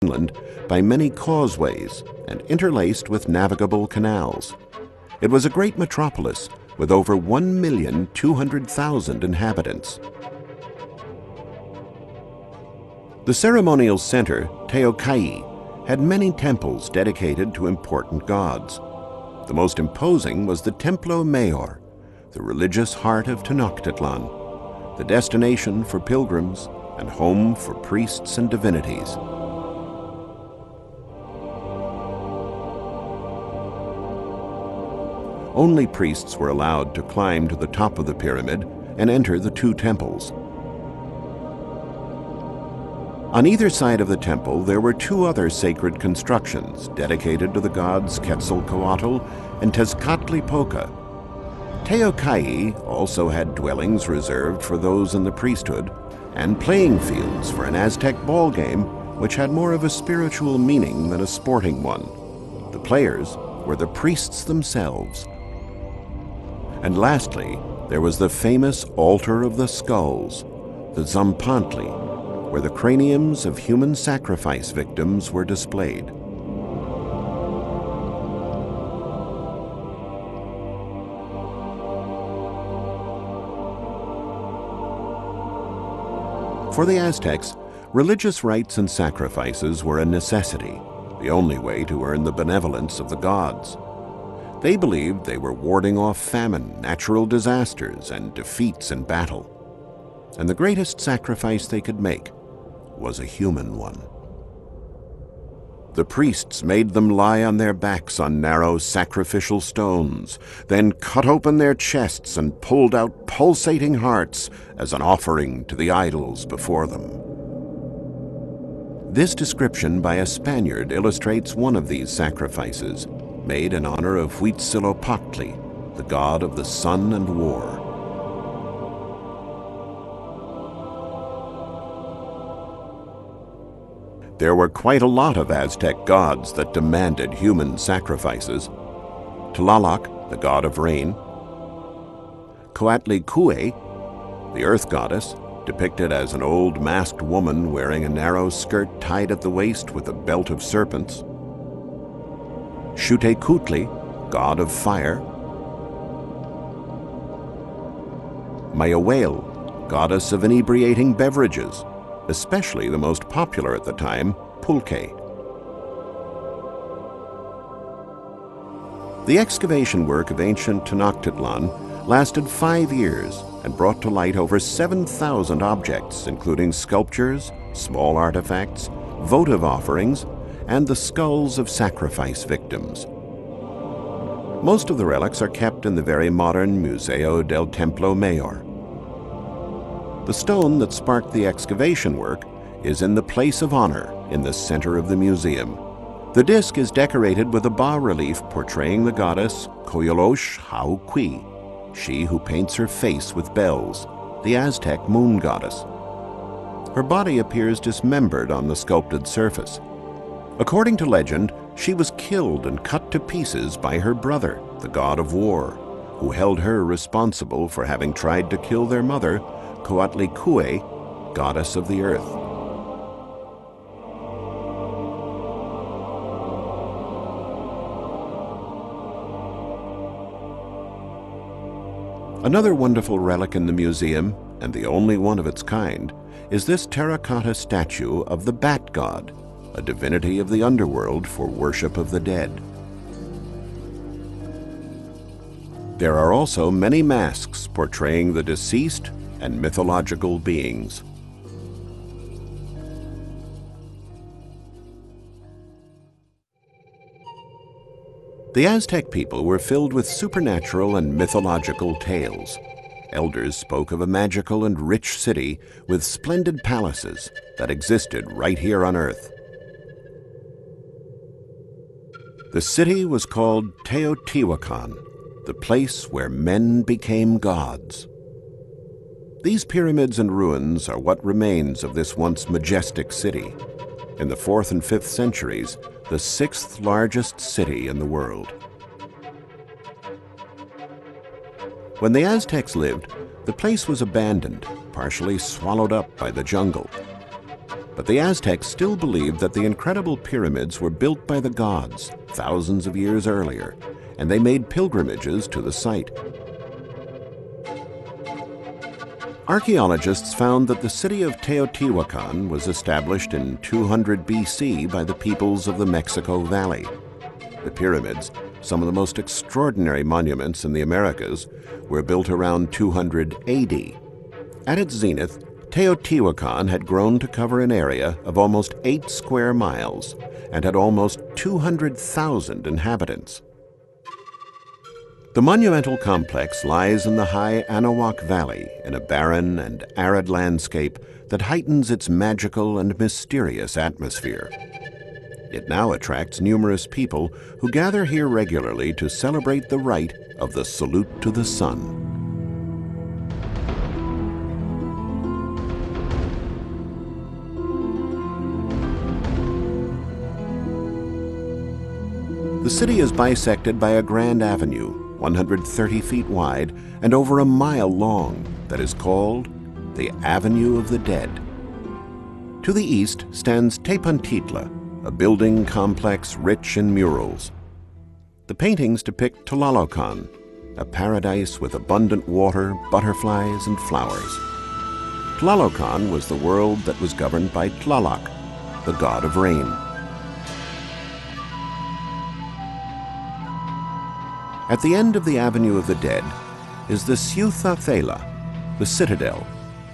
inland by many causeways and interlaced with navigable canals. It was a great metropolis with over 1,200,000 inhabitants. The ceremonial center, Teotihuacan, had many temples dedicated to important gods. The most imposing was the Templo Mayor, the religious heart of Tenochtitlan, the destination for pilgrims and home for priests and divinities. Only priests were allowed to climb to the top of the pyramid and enter the two temples. On either side of the temple, there were two other sacred constructions dedicated to the gods Quetzalcoatl and Tezcatlipoca. Teotihuacan also had dwellings reserved for those in the priesthood and playing fields for an Aztec ball game, which had more of a spiritual meaning than a sporting one. The players were the priests themselves. And lastly, there was the famous Altar of the Skulls, the Tzompantli, where the craniums of human sacrifice victims were displayed. For the Aztecs, religious rites and sacrifices were a necessity, the only way to earn the benevolence of the gods. They believed they were warding off famine, natural disasters, and defeats in battle. And the greatest sacrifice they could make was a human one. The priests made them lie on their backs on narrow sacrificial stones, then cut open their chests and pulled out pulsating hearts as an offering to the idols before them. This description by a Spaniard illustrates one of these sacrifices, made in honor of Huitzilopochtli, the god of the sun and war. There were quite a lot of Aztec gods that demanded human sacrifices. Tlaloc, the god of rain. Coatlicue, the earth goddess, depicted as an old masked woman wearing a narrow skirt tied at the waist with a belt of serpents. Xutecutli, god of fire. Mayahuel, goddess of inebriating beverages, especially the most popular at the time, pulque. The excavation work of ancient Tenochtitlan lasted 5 years and brought to light over 7,000 objects, including sculptures, small artifacts, votive offerings, and the skulls of sacrifice victims. Most of the relics are kept in the very modern Museo del Templo Mayor. The stone that sparked the excavation work is in the place of honor in the center of the museum. The disc is decorated with a bas-relief portraying the goddess Coyolosh Hauqui, she who paints her face with bells, the Aztec moon goddess. Her body appears dismembered on the sculpted surface. According to legend, she was killed and cut to pieces by her brother, the god of war, who held her responsible for having tried to kill their mother, Coatlicue, goddess of the earth. Another wonderful relic in the museum, and the only one of its kind, is this terracotta statue of the Bat God, a divinity of the underworld for worship of the dead. There are also many masks portraying the deceased and mythological beings. The Aztec people were filled with supernatural and mythological tales. Elders spoke of a magical and rich city with splendid palaces that existed right here on Earth. The city was called Teotihuacan, the place where men became gods. These pyramids and ruins are what remains of this once majestic city. In the 4th and 5th centuries, the 6th largest city in the world. When the Aztecs lived, the place was abandoned, partially swallowed up by the jungle. But the Aztecs still believed that the incredible pyramids were built by the gods thousands of years earlier, and they made pilgrimages to the site. Archaeologists found that the city of Teotihuacan was established in 200 BC by the peoples of the Mexico Valley. The pyramids, some of the most extraordinary monuments in the Americas, were built around 200 AD. At its zenith, Teotihuacan had grown to cover an area of almost 8 square miles and had almost 200,000 inhabitants. The monumental complex lies in the high Anahuac Valley in a barren and arid landscape that heightens its magical and mysterious atmosphere. It now attracts numerous people who gather here regularly to celebrate the rite of the Salute to the Sun. The city is bisected by a grand avenue, 130 feet wide and over a mile long, that is called the Avenue of the Dead. To the east stands Tepantitla, a building complex rich in murals. The paintings depict Tlalocan, a paradise with abundant water, butterflies, and flowers. Tlalocan was the world that was governed by Tlaloc, the god of rain. At the end of the Avenue of the Dead is the Ciutadela, the citadel,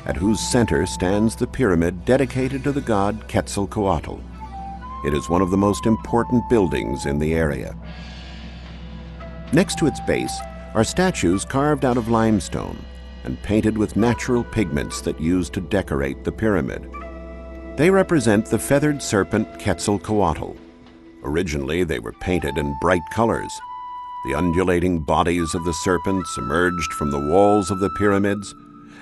at whose center stands the pyramid dedicated to the god Quetzalcoatl. It is one of the most important buildings in the area. Next to its base are statues carved out of limestone and painted with natural pigments that used to decorate the pyramid. They represent the feathered serpent Quetzalcoatl. Originally, they were painted in bright colors. The undulating bodies of the serpents emerged from the walls of the pyramids,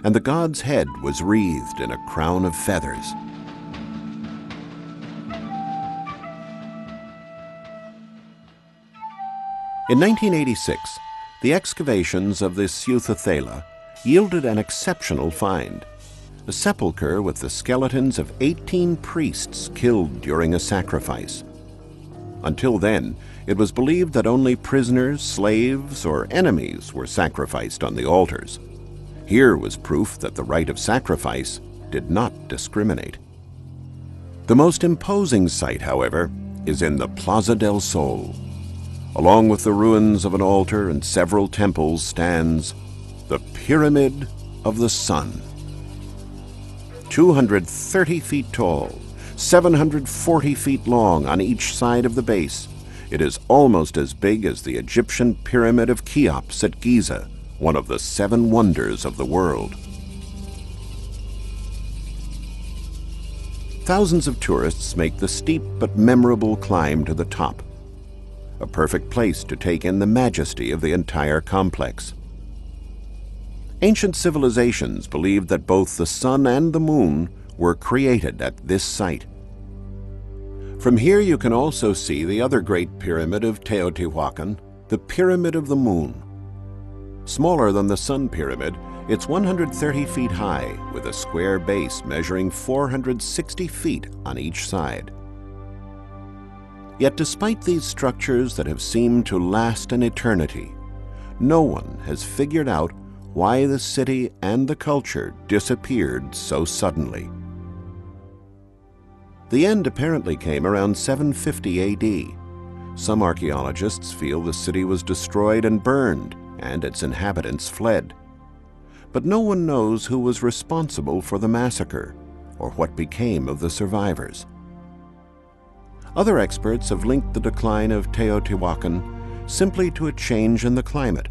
and the god's head was wreathed in a crown of feathers. In 1986, the excavations of the Ciutadela yielded an exceptional find: a sepulchre with the skeletons of 18 priests killed during a sacrifice. Until then, it was believed that only prisoners, slaves, or enemies were sacrificed on the altars. Here was proof that the rite of sacrifice did not discriminate. The most imposing sight, however, is in the Plaza del Sol. Along with the ruins of an altar and several temples stands the Pyramid of the Sun. 230 feet tall, 740 feet long on each side of the base, it is almost as big as the Egyptian Pyramid of Cheops at Giza, one of the 7 wonders of the world. Thousands of tourists make the steep but memorable climb to the top, a perfect place to take in the majesty of the entire complex. Ancient civilizations believed that both the sun and the moon were created at this site. From here you can also see the other great pyramid of Teotihuacan, the Pyramid of the Moon. Smaller than the Sun Pyramid, it's 130 feet high with a square base measuring 460 feet on each side. Yet despite these structures that have seemed to last an eternity, no one has figured out why the city and the culture disappeared so suddenly. The end apparently came around 750 AD. Some archaeologists feel the city was destroyed and burned, and its inhabitants fled. But no one knows who was responsible for the massacre, or what became of the survivors. Other experts have linked the decline of Teotihuacan simply to a change in the climate,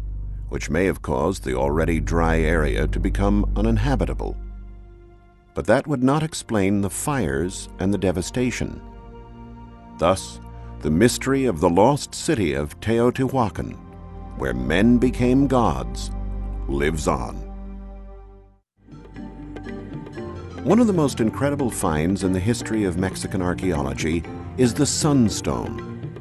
which may have caused the already dry area to become uninhabitable. But that would not explain the fires and the devastation. Thus, the mystery of the lost city of Teotihuacan, where men became gods, lives on. One of the most incredible finds in the history of Mexican archaeology is the Sunstone.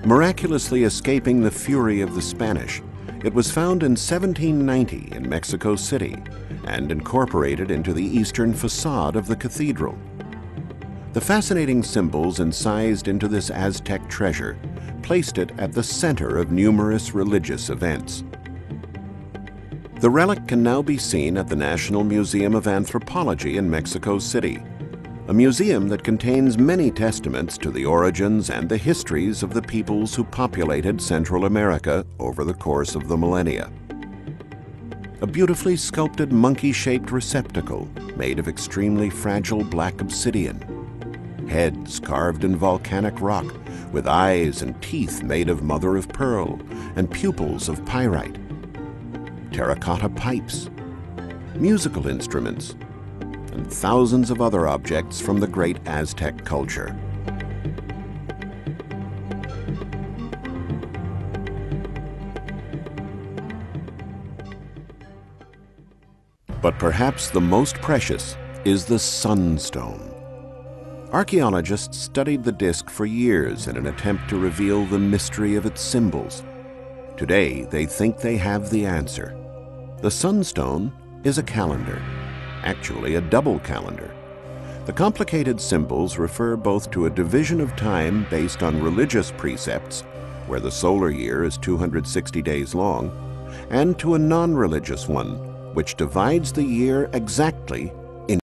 Miraculously escaping the fury of the Spanish, it was found in 1790 in Mexico City and incorporated into the eastern facade of the cathedral. The fascinating symbols incised into this Aztec treasure placed it at the center of numerous religious events. The relic can now be seen at the National Museum of Anthropology in Mexico City, a museum that contains many testaments to the origins and the histories of the peoples who populated Central America over the course of the millennia. A beautifully sculpted monkey-shaped receptacle made of extremely fragile black obsidian, heads carved in volcanic rock with eyes and teeth made of mother of pearl and pupils of pyrite, terracotta pipes, musical instruments, and thousands of other objects from the great Aztec culture. But perhaps the most precious is the Sunstone. Archaeologists studied the disk for years in an attempt to reveal the mystery of its symbols. Today, they think they have the answer. The Sunstone is a calendar, actually a double calendar. The complicated symbols refer both to a division of time based on religious precepts, where the solar year is 260 days long, and to a non-religious one, which divides the year exactly